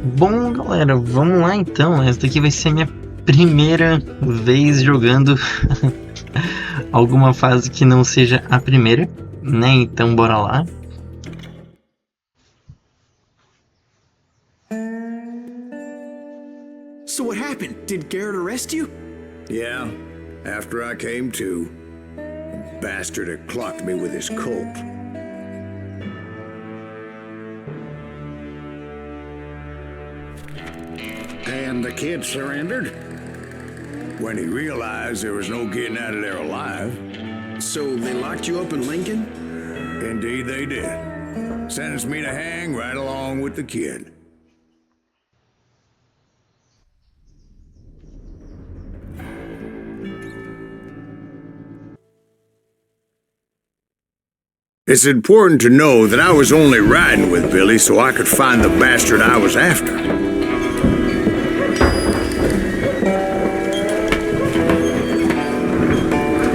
Bom, galera, vamos lá então. Essa daqui vai ser a minha primeira vez jogando alguma fase que não seja a primeira, né? Então, bora lá. So what happened? Did Garrett arrest you? Yeah, after I came to. The bastard had clocked me with his Colt. And the kid surrendered? When he realized there was no getting out of there alive. So they locked you up in Lincoln? Indeed they did. Sentenced me to hang right along with the kid. It's important to know that I was only riding with Billy so I could find the bastard I was after.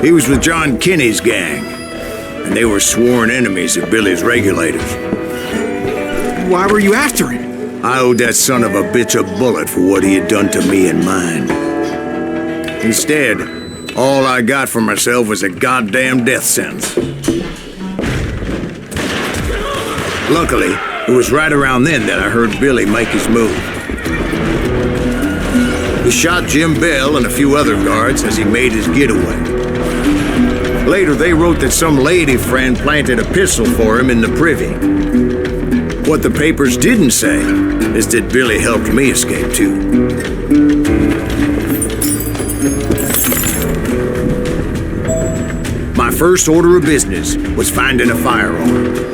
He was with John Kinney's gang, and they were sworn enemies of Billy's regulators. Why were you after him? I owed that son of a bitch a bullet for what he had done to me and mine. Instead, all I got for myself was a goddamn death sentence. Luckily, it was right around then that I heard Billy make his move. He shot Jim Bell and a few other guards as he made his getaway. Later, they wrote that some lady friend planted a pistol for him in the privy. What the papers didn't say is that Billy helped me escape too. My first order of business was finding a firearm.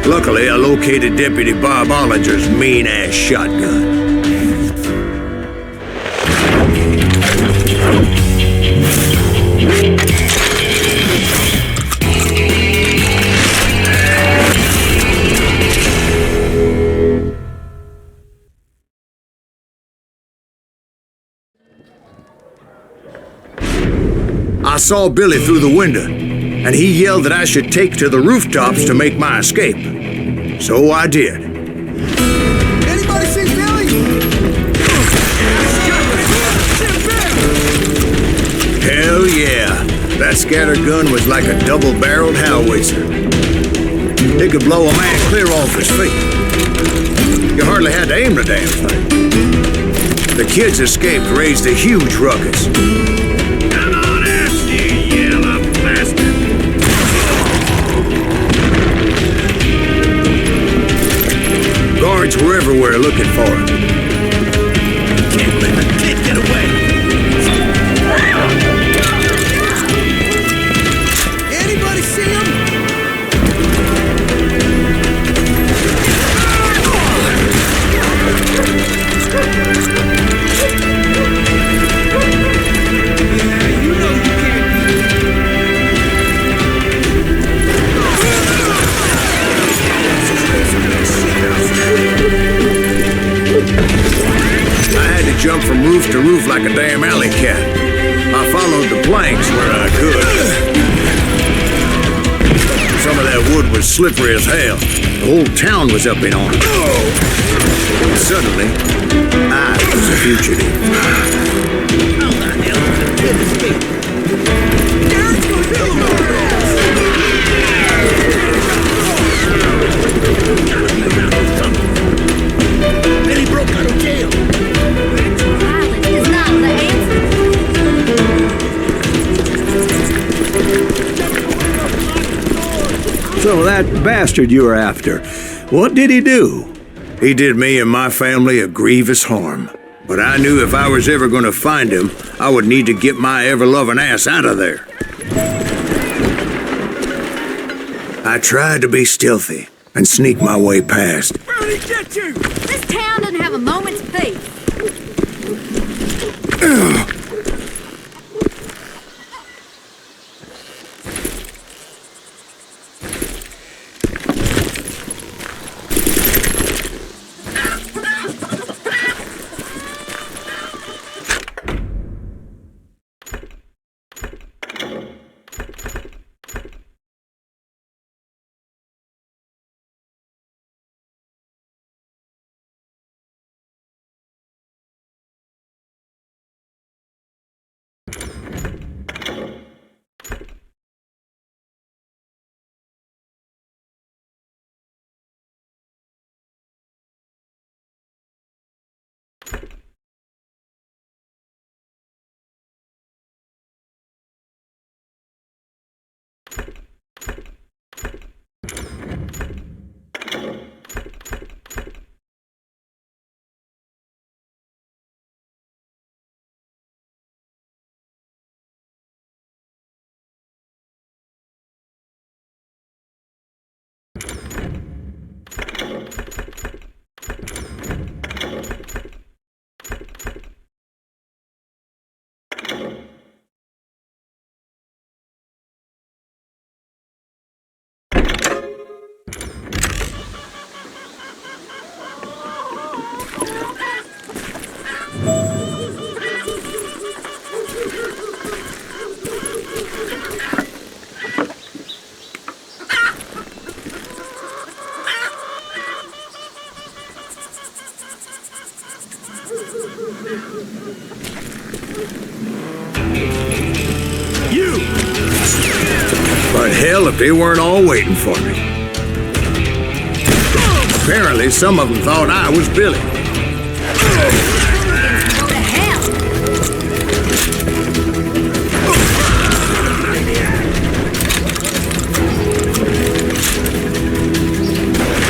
Luckily, I located Deputy Bob Ollinger's mean-ass shotgun. I saw Billy through the window, and he yelled that I should take to the rooftops to make my escape. So I did. Anybody see Billy? Hell yeah. That scatter gun was like a double-barreled howitzer. It could blow a man clear off his feet. You hardly had to aim the damn thing. The kids escaped raised a huge ruckus. Come on out, you yellow bastard! Guards were everywhere looking for him. Can't let the kid get away. Anybody see him? Jump from roof to roof like a damn alley cat. I followed the planks where I could. Some of that wood was slippery as hell. The whole town was up in arms. Suddenly, I was a fugitive. How the hell did the kid escape? Garrett's gonna kill him! Billy broke out of jail. So that bastard you were after, what did he do? He did me and my family a grievous harm. But I knew if I was ever going to find him, I would need to get my ever-loving ass out of there. I tried to be stealthy and sneak my way past. Where did he get you? This town doesn't have a moment's peace. You! But hell, if they weren't all waiting for me. Apparently, some of them thought I was Billy. Go to hell.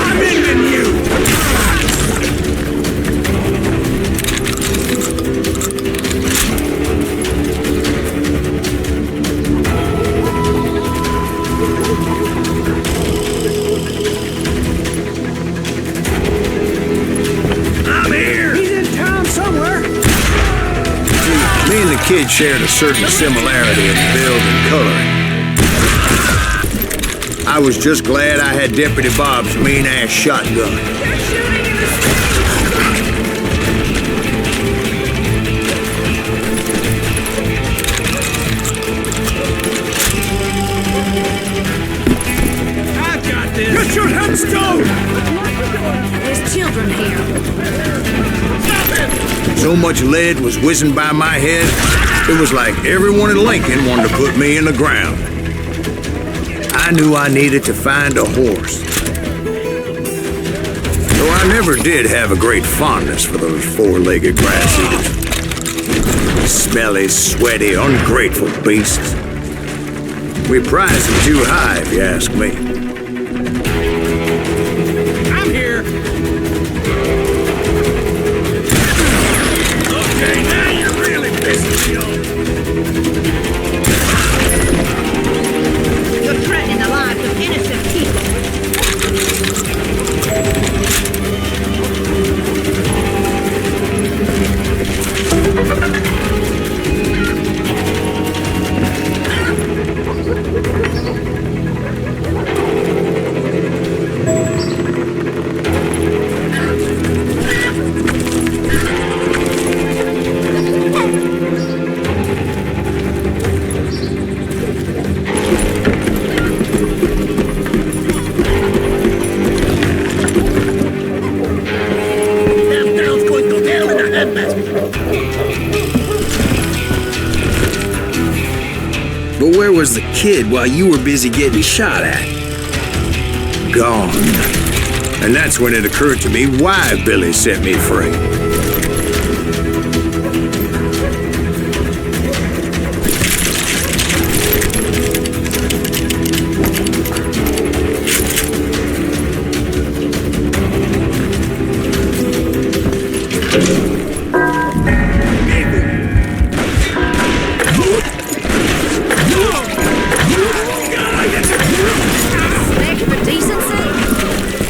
I'm ending you! I'm here! He's in town somewhere! Me and the kid shared a certain similarity in build and coloring. I was just glad I had Deputy Bob's mean-ass shotgun. I got this! Get your headstone! There's children here. So much lead was whizzing by my head, it was like everyone in Lincoln wanted to put me in the ground. I knew I needed to find a horse. Though I never did have a great fondness for those four-legged grass eaters. Smelly, sweaty, ungrateful beasts. We prize them too high, if you ask me. I'm here. Okay, now you're really pissing me off. You're threatening the lives of innocent people. But where was the kid while you were busy getting shot at? Gone. And that's when it occurred to me why Billy set me free.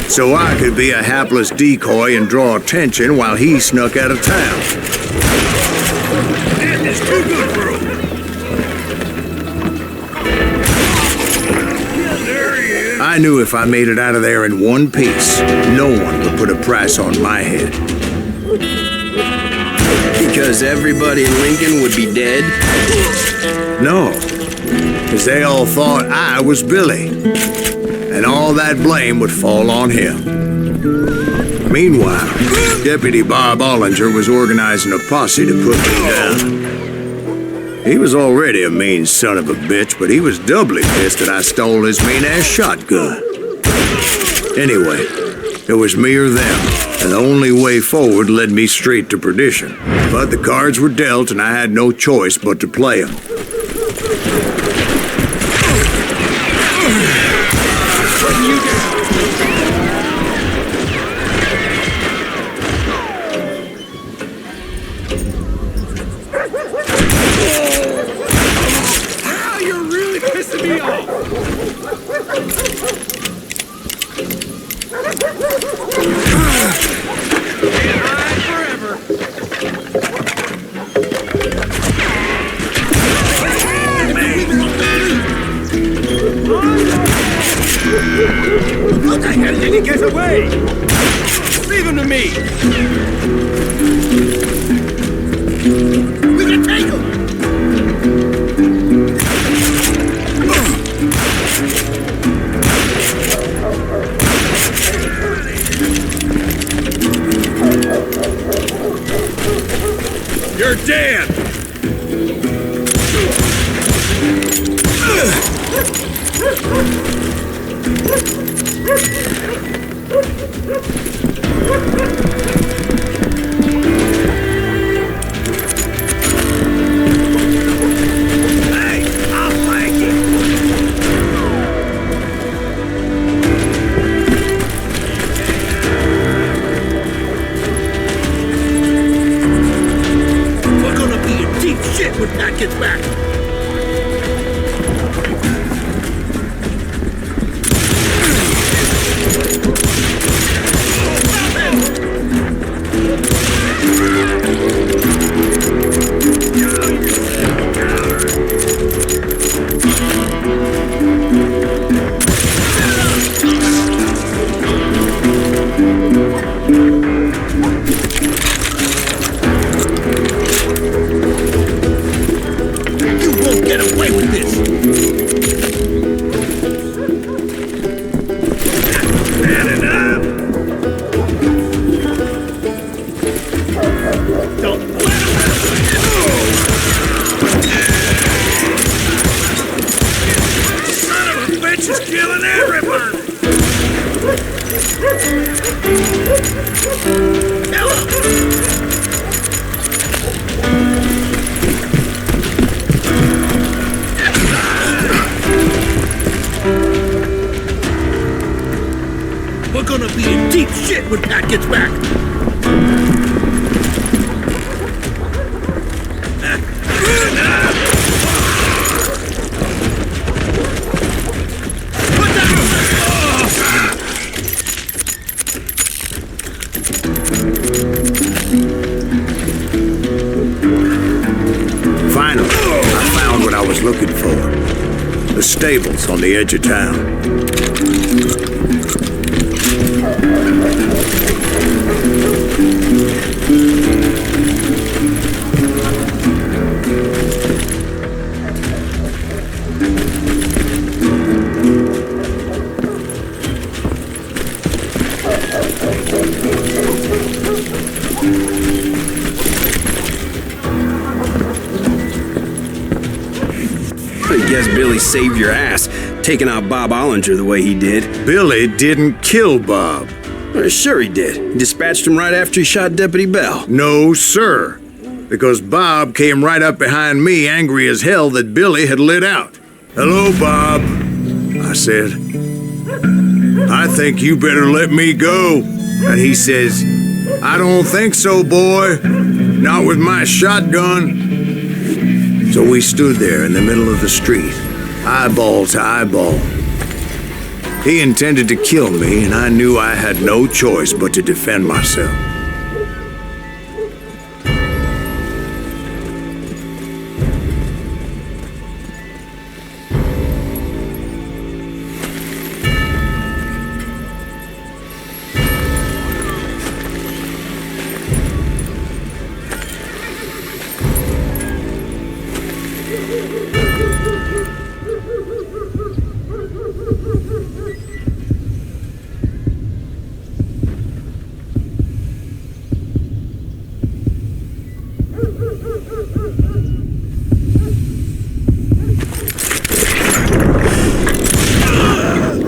So I could be a hapless decoy and draw attention while he snuck out of town. Man, it's too good for him. There he is. I knew if I made it out of there in one piece, no one would put a price on my head. Because everybody in Lincoln would be dead? No, because they all thought I was Billy. And all that blame would fall on him. Meanwhile, Deputy Bob Ollinger was organizing a posse to put me down. He was already a mean son of a bitch, but he was doubly pissed that I stole his mean-ass shotgun. Anyway, it was me or them, and the only way forward led me straight to perdition. But the cards were dealt, and I had no choice but to play them. What the hell did he get away? Leave him to me! We can take him! You're dead! Hey, I'll flank you! We're gonna be in deep shit when Pat gets back! You won't get away with this! Man enough! Don't let him! Son of a bitch is killing everybody! Kill him! We're gonna be in deep shit when Pat gets back! Put that Finally, I found what I was looking for. The stables on the edge of town. I guess Billy saved your ass, taking out Bob Ollinger the way he did. Billy didn't kill Bob. Well, sure he did. He dispatched him right after he shot Deputy Bell. No, sir. Because Bob came right up behind me, angry as hell that Billy had lit out. Hello, Bob, I said. I think you better let me go. And he says, I don't think so, boy. Not with my shotgun. So we stood there in the middle of the street, eyeball to eyeball. He intended to kill me, and I knew I had no choice but to defend myself.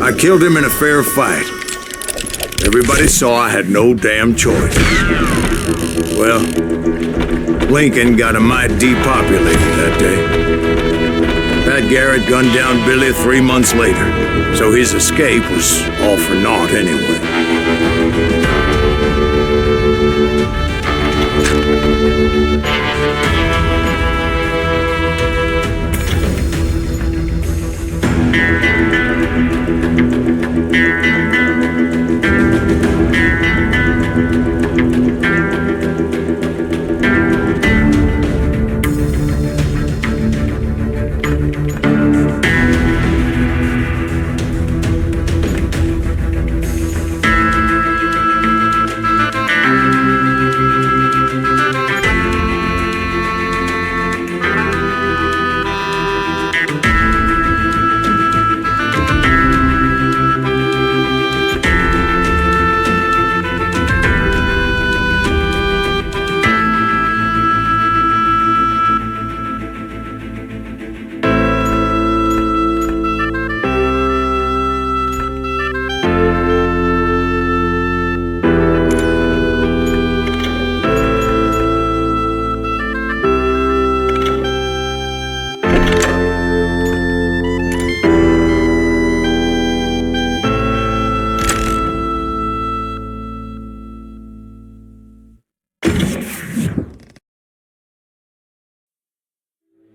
I killed him in a fair fight. Everybody saw I had no damn choice. Well, Lincoln got a mite depopulated that day. Pat Garrett gunned down Billy 3 months later, so his escape was all for naught anyway.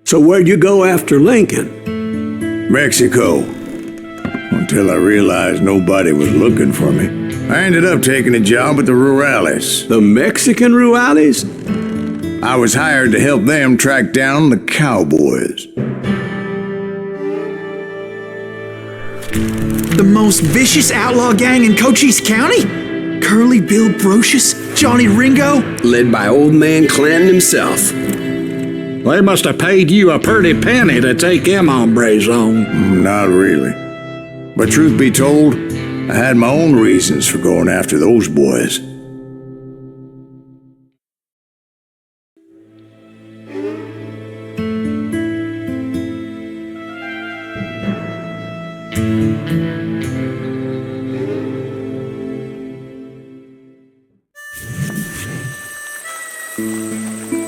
So where'd you go after Lincoln? Mexico. Until I realized nobody was looking for me. I ended up taking a job at the Rurales. The Mexican Rurales? I was hired to help them track down the cowboys. The most vicious outlaw gang in Cochise County? Curly Bill Brocious? Johnny Ringo? Led by old man Clanton himself. They must have paid you a pretty penny to take them hombres on. Not really. But truth be told, I had my own reasons for going after those boys.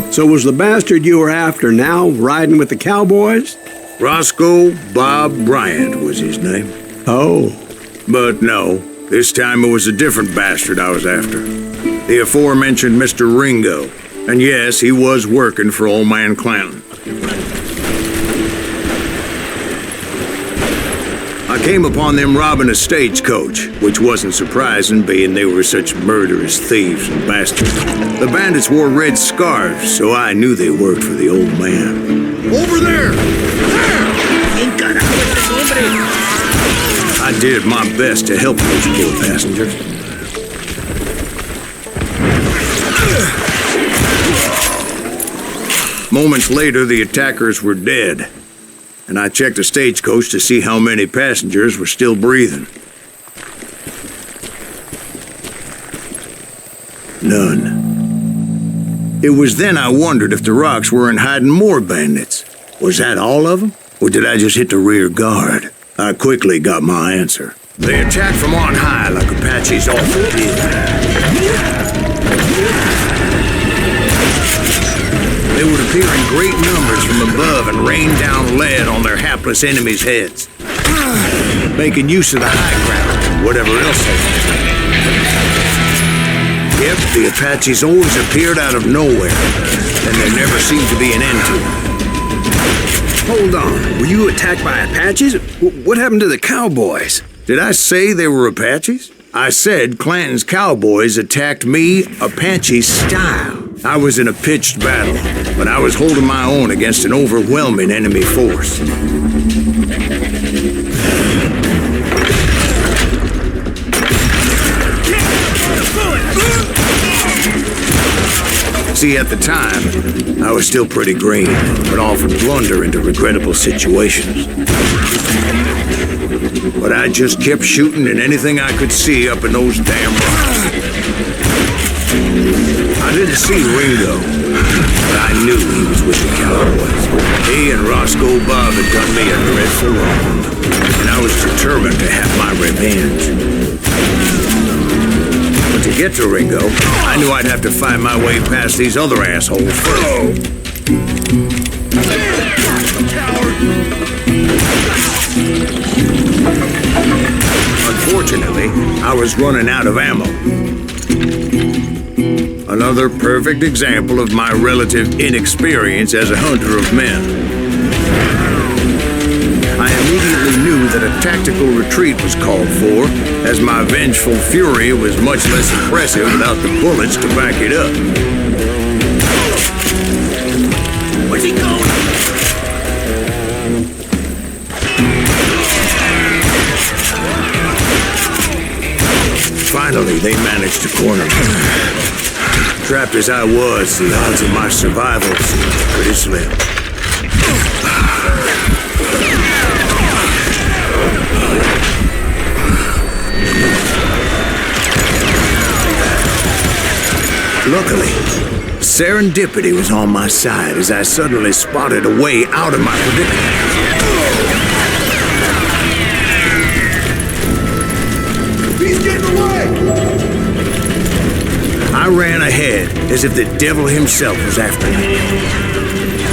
So was the bastard you were after now riding with the cowboys? Roscoe Bob Bryant was his name. Oh. But no, this time it was a different bastard I was after. The aforementioned Mr. Ringo. And yes, he was working for old man Clanton. I came upon them robbing a stagecoach, which wasn't surprising, being they were such murderous thieves and bastards. The bandits wore red scarves, so I knew they worked for the old man. Over there! I did my best to help those poor passengers. Moments later, the attackers were dead, and I checked the stagecoach to see how many passengers were still breathing. None. It was then I wondered if the rocks weren't hiding more bandits. Was that all of them? Or did I just hit the rear guard? I quickly got my answer. They attacked from on high like Apaches often did. They would appear in great numbers from above and rain down lead on their hapless enemies' heads, making use of the high ground and whatever else they had. Yep, the Apaches always appeared out of nowhere, and there never seemed to be an end to them. Hold on, were you attacked by Apaches? What happened to the cowboys? Did I say they were Apaches? I said Clanton's cowboys attacked me Apache style. I was in a pitched battle, but I was holding my own against an overwhelming enemy force. See, at the time, I was still pretty green, but often blunder into regrettable situations. But I just kept shooting at anything I could see up in those damn rocks. I didn't see Ringo, but I knew he was with the cowboys. He and Roscoe Bob had done me a dreadful wrong, and I was determined to have my revenge. But to get to Ringo, I knew I'd have to find my way past these other assholes first. Unfortunately, I was running out of ammo. Another perfect example of my relative inexperience as a hunter of men. I immediately knew that a tactical retreat was called for, as my vengeful fury was much less impressive without the bullets to back it up. Where's he going? Finally, they managed to corner me. Trapped as I was, the odds of my survival seemed pretty slim. Luckily, serendipity was on my side as I suddenly spotted a way out of my predicament. He's getting away! I ran ahead as if the devil himself was after me.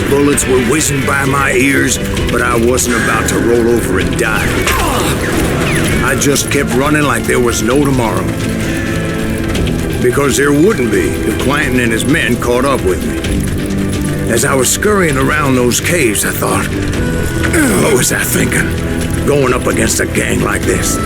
Bullets were whizzing by my ears, but I wasn't about to roll over and die. I just kept running like there was no tomorrow. Because there wouldn't be if Clanton and his men caught up with me. As I was scurrying around those caves, I thought, what was I thinking? Going up against a gang like this.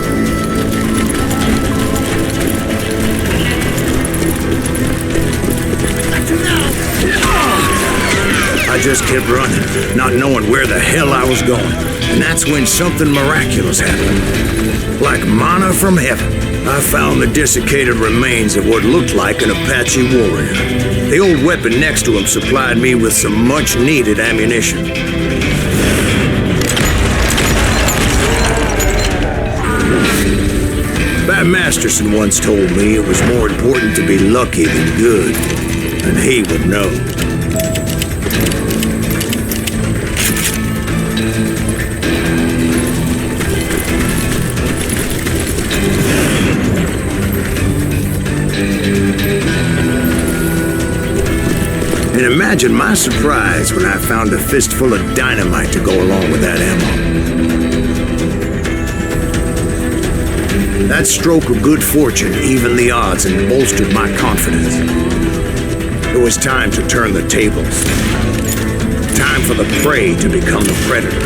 I just kept running, not knowing where the hell I was going. And that's when something miraculous happened. Like manna from heaven, I found the desiccated remains of what looked like an Apache warrior. The old weapon next to him supplied me with some much-needed ammunition. Bat Masterson once told me it was more important to be lucky than good, and he would know. And imagine my surprise when I found a fistful of dynamite to go along with that ammo. That stroke of good fortune evened the odds and bolstered my confidence. It was time to turn the tables. Time for the prey to become the predator.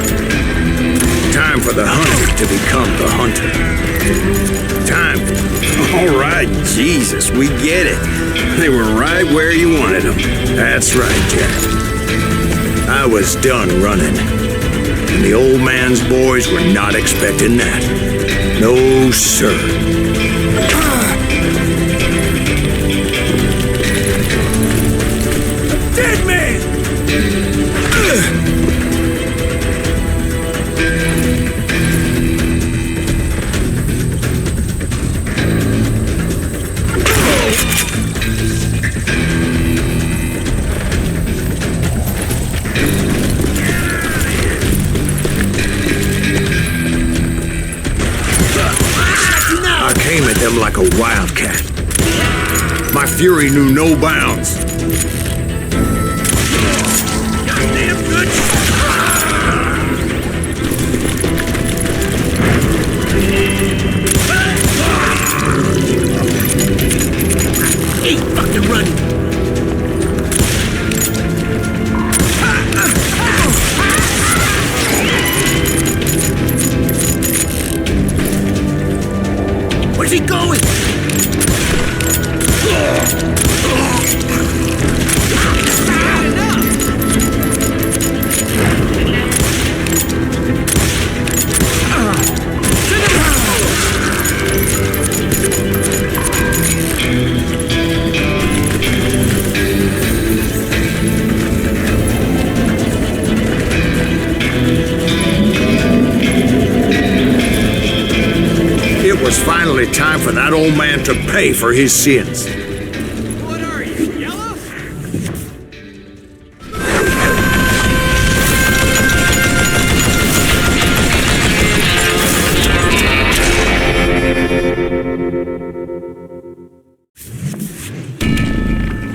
Time for the hunter to become the hunter. Time. All right, Jesus, we get it. They were right where you wanted them. That's right, Jack. I was done running. And the old man's boys were not expecting that. No, sir. Dead man! I came at them like a wildcat. My fury knew no bounds. Goddamn good. Hey, fucking run. Where's he going? It was finally time for that old man to pay for his sins. What are you, yellow?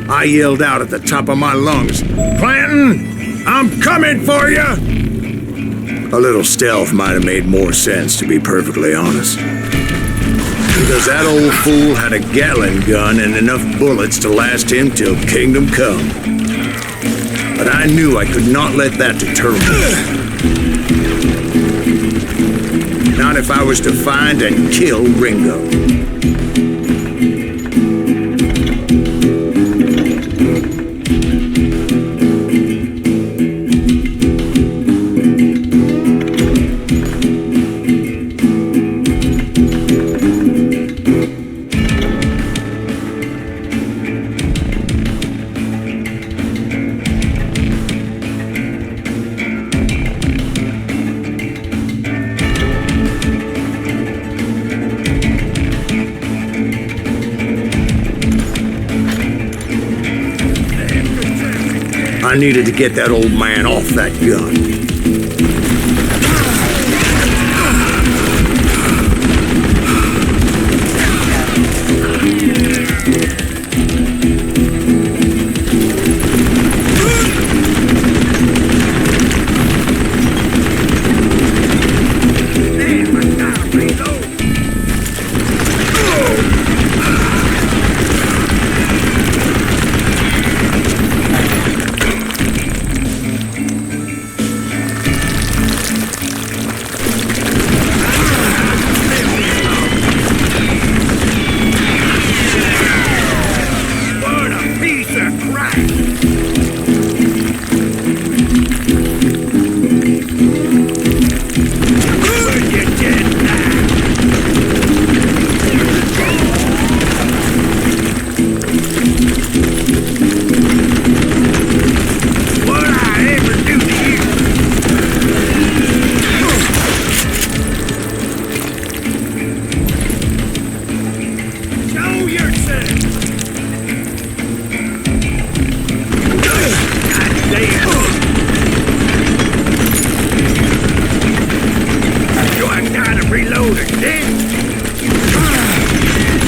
I yelled out at the top of my lungs, "Clanton, I'm coming for you!" A little stealth might have made more sense, to be perfectly honest. Because that old fool had a Gatling gun and enough bullets to last him till kingdom come. But I knew I could not let that deter me. Not if I was to find and kill Ringo. I needed to get that old man off that gun.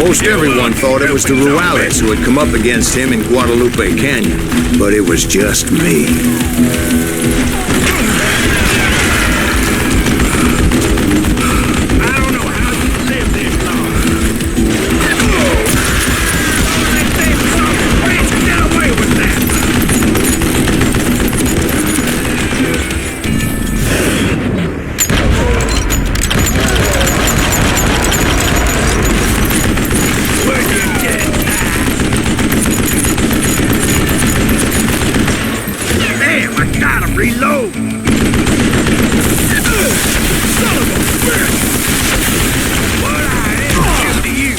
Most everyone thought it was the Ruales who had come up against him in Guadalupe Canyon, but it was just me. Reload! Son of a bitch! What I am to you?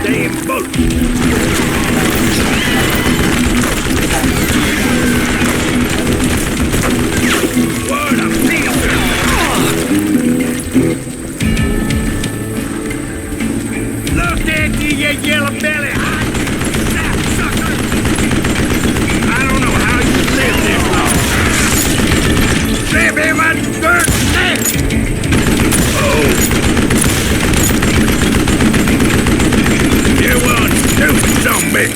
Damn bullet! What a piece! Look at you, you yellow belly hot sapsucker! I don't know how you live this long. Live in my dirt neck! Oh! You one stupid zombie!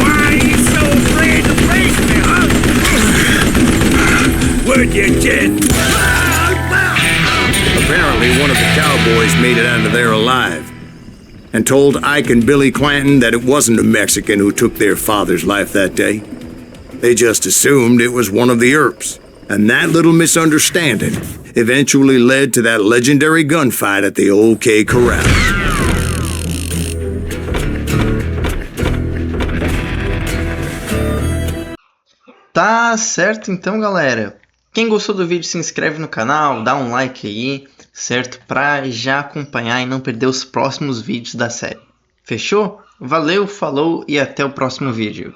Why are you so afraid to face me, huh? Would you just... Apparently, one of the cowboys made it out of there alive and told Ike and Billy Clanton that it wasn't a Mexican who took their father's life that day. They just assumed it was one of the Earps, and that little misunderstanding eventually led to that legendary gunfight at the OK Corral. Tá certo então, galera. Quem gostou do vídeo se inscreve no canal, dá um like aí, certo? Pra já acompanhar e não perder os próximos vídeos da série. Fechou? Valeu, falou e até o próximo vídeo.